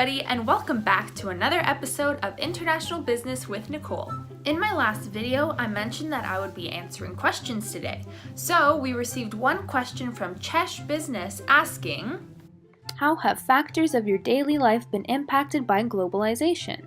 everybody, and welcome back to another episode of International Business with Nicole. In my last video, I mentioned that I would be answering questions today. So we received one question from Chesh Business asking, how have factors of your daily life been impacted by globalization?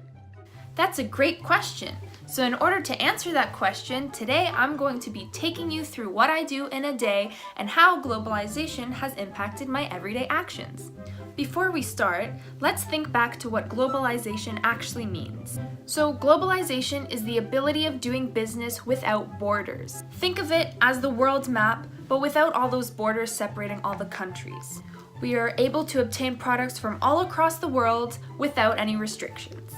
That's a great question. So in order to answer that question, today I'm going to be taking you through what I do in a day and how globalization has impacted my everyday actions. Before we start, let's think back to what globalization actually means. So globalization is the ability of doing business without borders. Think of it as the world map, but without all those borders separating all the countries. We are able to obtain products from all across the world without any restrictions.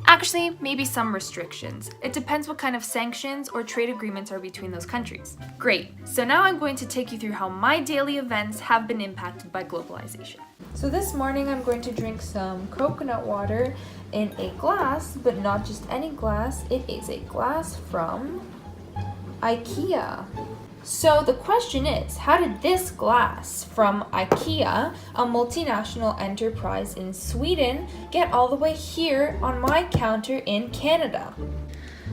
Actually, maybe some restrictions. It depends what kind of sanctions or trade agreements are between those countries. Great, so now I'm going to take you through how my daily events have been impacted by globalization. So this morning I'm going to drink some coconut water in a glass, but not just any glass. It is a glass from IKEA. So the question is, how did this glass from IKEA, a multinational enterprise in Sweden, get all the way here on my counter in Canada?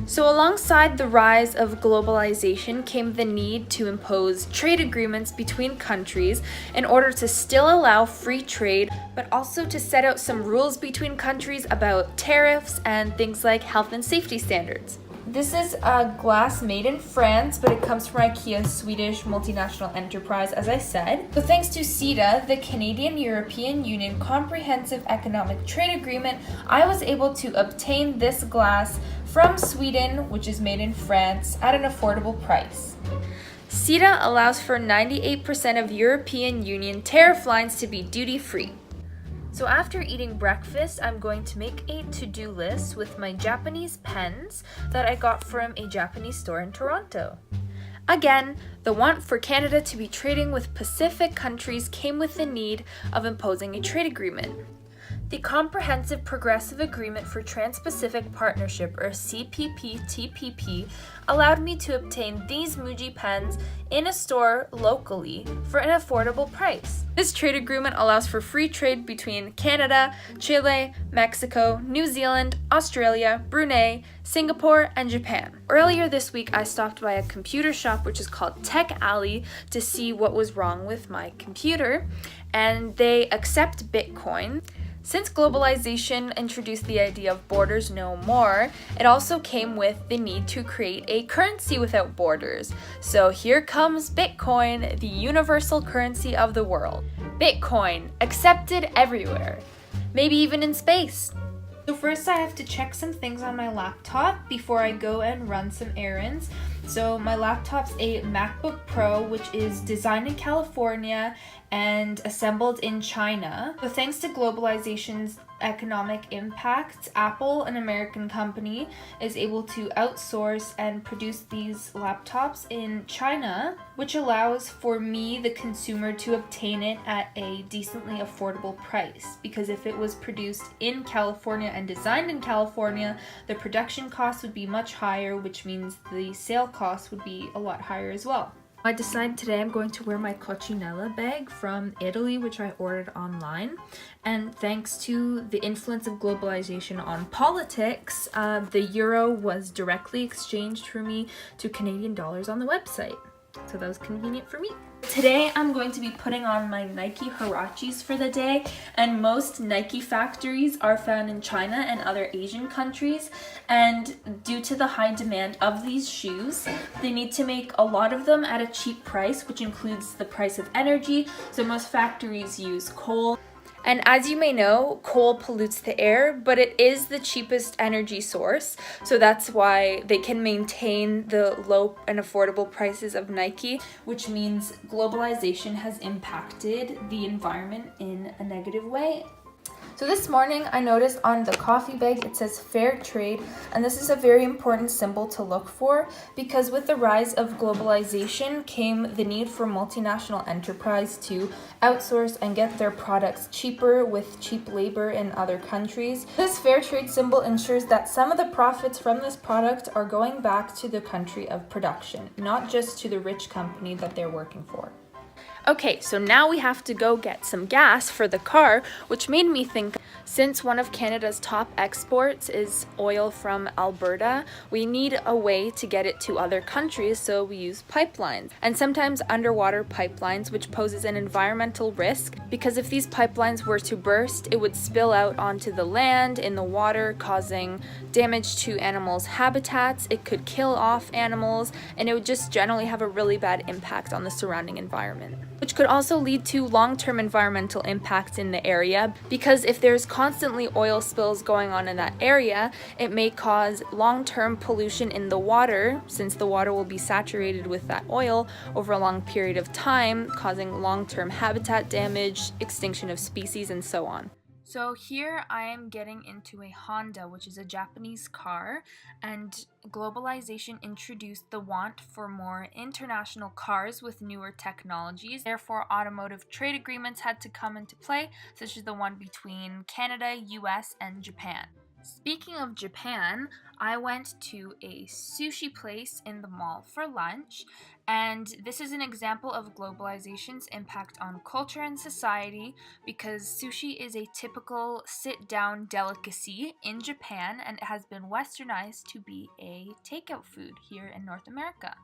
So alongside the rise of globalization came the need to impose trade agreements between countries in order to still allow free trade, but also to set out some rules between countries about tariffs and things like health and safety standards. This is a glass made in France, but it comes from IKEA's Swedish multinational enterprise, as I said. So thanks to CETA, the Canadian-European Union Comprehensive Economic Trade Agreement, I was able to obtain this glass from Sweden, which is made in France, at an affordable price. CETA allows for 98% of European Union tariff lines to be duty-free. So after eating breakfast, I'm going to make a to-do list with my Japanese pens that I got from a Japanese store in Toronto. Again, the want for Canada to be trading with Pacific countries came with the need of imposing a trade agreement. The Comprehensive Progressive Agreement for Trans-Pacific Partnership, or CPP-TPP, allowed me to obtain these Muji pens in a store locally for an affordable price. This trade agreement allows for free trade between Canada, Chile, Mexico, New Zealand, Australia, Brunei, Singapore, and Japan. Earlier this week, I stopped by a computer shop which is called Tech Alley to see what was wrong with my computer, and they accept Bitcoin. Since globalization introduced the idea of borders no more, it also came with the need to create a currency without borders. So here comes Bitcoin, the universal currency of the world. Bitcoin, accepted everywhere, maybe even in space. So first I have to check some things on my laptop before I go and run some errands. So my laptop's a MacBook Pro, which is designed in California and assembled in China. So thanks to globalization's economic impact, Apple, an American company, is able to outsource and produce these laptops in China, which allows for me, the consumer, to obtain it at a decently affordable price. Because if it was produced in California and designed in California, the production cost would be much higher, which means the sale cost would be a lot higher as well. I decided today I'm going to wear my Coccinella bag from Italy, which I ordered online. And thanks to the influence of globalization on politics, the euro was directly exchanged for me to Canadian dollars on the website. So that was convenient for me. Today I'm going to be putting on my Nike Huaraches for the day, and most Nike factories are found in China and other Asian countries, and due to the high demand of these shoes, they need to make a lot of them at a cheap price, which includes the price of energy, so most factories use coal. And as you may know, coal pollutes the air, but it is the cheapest energy source, so that's why they can maintain the low and affordable prices of Nike, which means globalization has impacted the environment in a negative way. So this morning I noticed on the coffee bag it says fair trade, and this is a very important symbol to look for because with the rise of globalization came the need for multinational enterprise to outsource and get their products cheaper with cheap labor in other countries. This fair trade symbol ensures that some of the profits from this product are going back to the country of production, not just to the rich company that they're working for. Okay, so now we have to go get some gas for the car, which made me think, Since one of Canada's top exports is oil from Alberta, we need a way to get it to other countries, so we use pipelines. And sometimes underwater pipelines, which poses an environmental risk, because if these pipelines were to burst, it would spill out onto the land, in the water, causing damage to animals' habitats. It could kill off animals, and it would just generally have a really bad impact on the surrounding environment, which could also lead to long-term environmental impacts in the area, because if there's constantly oil spills going on in that area, it may cause long-term pollution in the water, since the water will be saturated with that oil over a long period of time, causing long-term habitat damage, extinction of species, and so on. So here I am getting into a Honda, which is a Japanese car, and globalization introduced the want for more international cars with newer technologies. Therefore, automotive trade agreements had to come into play, such as the one between Canada, US, and Japan. Speaking of Japan, I went to a sushi place in the mall for lunch, and this is an example of globalization's impact on culture and society, because sushi is a typical sit-down delicacy in Japan, and it has been westernized to be a takeout food here in North America.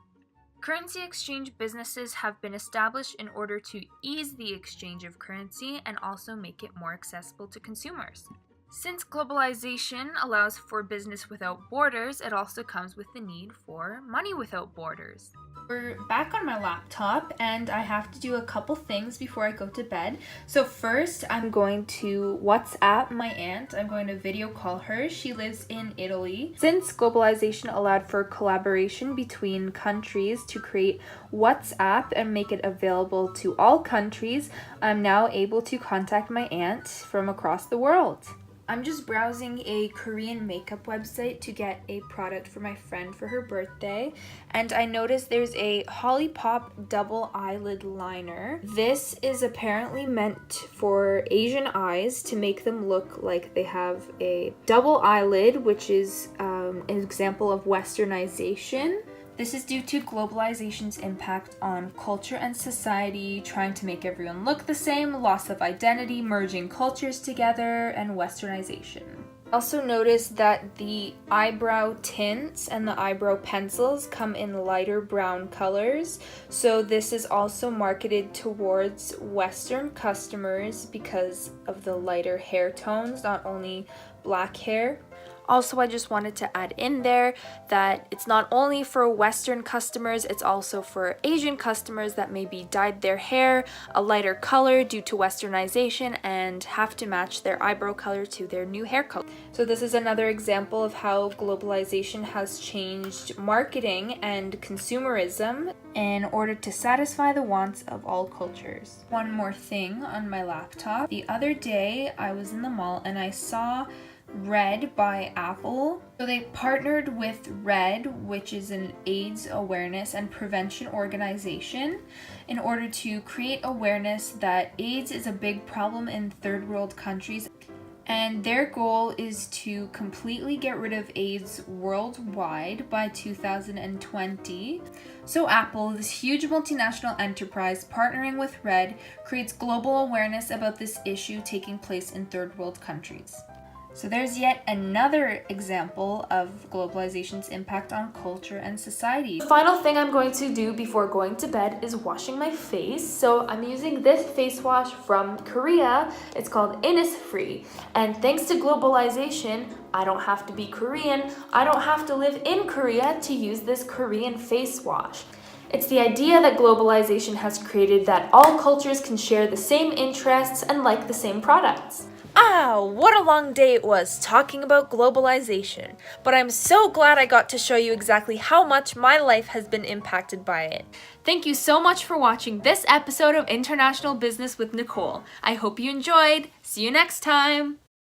Currency exchange businesses have been established in order to ease the exchange of currency and also make it more accessible to consumers. Since globalization allows for business without borders, it also comes with the need for money without borders. We're back on my laptop, and I have to do a couple things before I go to bed. So first, I'm going to WhatsApp my aunt. I'm going to video call her. She lives in Italy. Since globalization allowed for collaboration between countries to create WhatsApp and make it available to all countries, I'm now able to contact my aunt from across the world. I'm just browsing a Korean makeup website to get a product for my friend for her birthday, and I noticed there's a Holly Pop double eyelid liner. This is apparently meant for Asian eyes to make them look like they have a double eyelid, which is an example of westernization. This is due to globalization's impact on culture and society, trying to make everyone look the same, loss of identity, merging cultures together, and westernization. Also notice that the eyebrow tints and the eyebrow pencils come in lighter brown colors, so this is also marketed towards Western customers because of the lighter hair tones, not only black hair. Also, I just wanted to add in there that it's not only for Western customers, it's also for Asian customers that maybe dyed their hair a lighter color due to westernization and have to match their eyebrow color to their new hair color. So this is another example of how globalization has changed marketing and consumerism in order to satisfy the wants of all cultures. One more thing on my laptop. The other day I was in the mall and I saw Red by Apple. So they partnered with Red, which is an AIDS awareness and prevention organization, in order to create awareness that AIDS is a big problem in third world countries. And their goal is to completely get rid of AIDS worldwide by 2020. So Apple, this huge multinational enterprise partnering with Red, creates global awareness about this issue taking place in third world countries. So there's yet another example of globalization's impact on culture and society. The final thing I'm going to do before going to bed is washing my face. So I'm using this face wash from Korea. It's called Innisfree. And thanks to globalization, I don't have to be Korean. I don't have to live in Korea to use this Korean face wash. It's the idea that globalization has created that all cultures can share the same interests and like the same products. What a long day it was talking about globalization, but I'm so glad I got to show you exactly how much my life has been impacted by it. Thank you so much for watching this episode of International Business with Nicole. I hope you enjoyed. See you next time.